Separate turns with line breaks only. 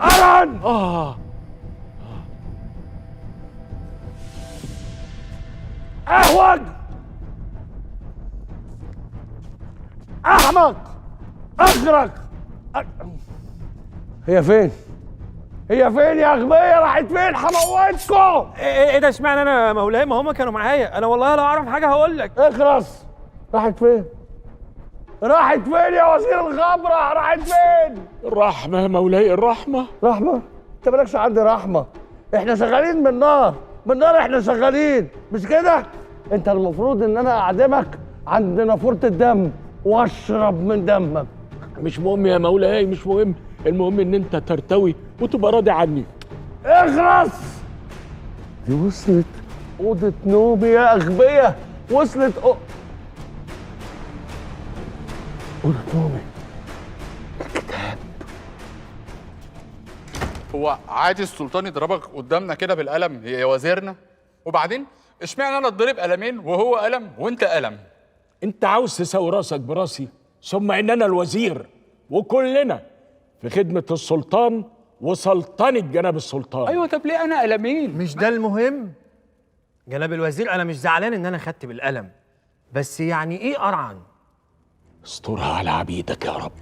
أرن! أهوج! أحمق! أغرق! هي فين؟ هي فين يا أغبية؟ راحت فين؟ هموتكم!
ايه ده؟ اشمعنى انا يا مولاي؟ ما هم كانوا معايا. انا والله لو اعرف حاجه هقول لك.
اخرس! راحت فين؟ راحت فين يا وزير الخبرة؟ راحت فين؟
الرحمة يا مولاي، الرحمة.
رحمة؟ انت مالكش عندي رحمة، احنا شغالين من نار، من نار احنا شغالين، مش كده؟ انت المفروض ان انا اعدمك عند نافورة الدم واشرب من دمك.
مش مهم يا مولاي، مش مهم، المهم ان انت ترتوي وتبقى راضي عني.
اخرس! دي وصلت أوضة نومي يا أغبية، وصلت أوضة نومي. الكتاب.
هو عادي السلطان يضربك قدامنا كده بالقلم يا وزيرنا؟ وبعدين اشمعنى انا اتضرب قلمين وهو قلم وانت قلم؟
انت عاوز تساوي راسك براسي، ثم اننا الوزير وكلنا في خدمة السلطان وسلطنة جناب السلطان.
ايوه، طب ليه انا قلمين؟
مش ده المهم جناب الوزير. انا مش زعلان ان انا خدت بالقلم، بس يعني ايه قرعن؟
استرها على عبيدك يا رب.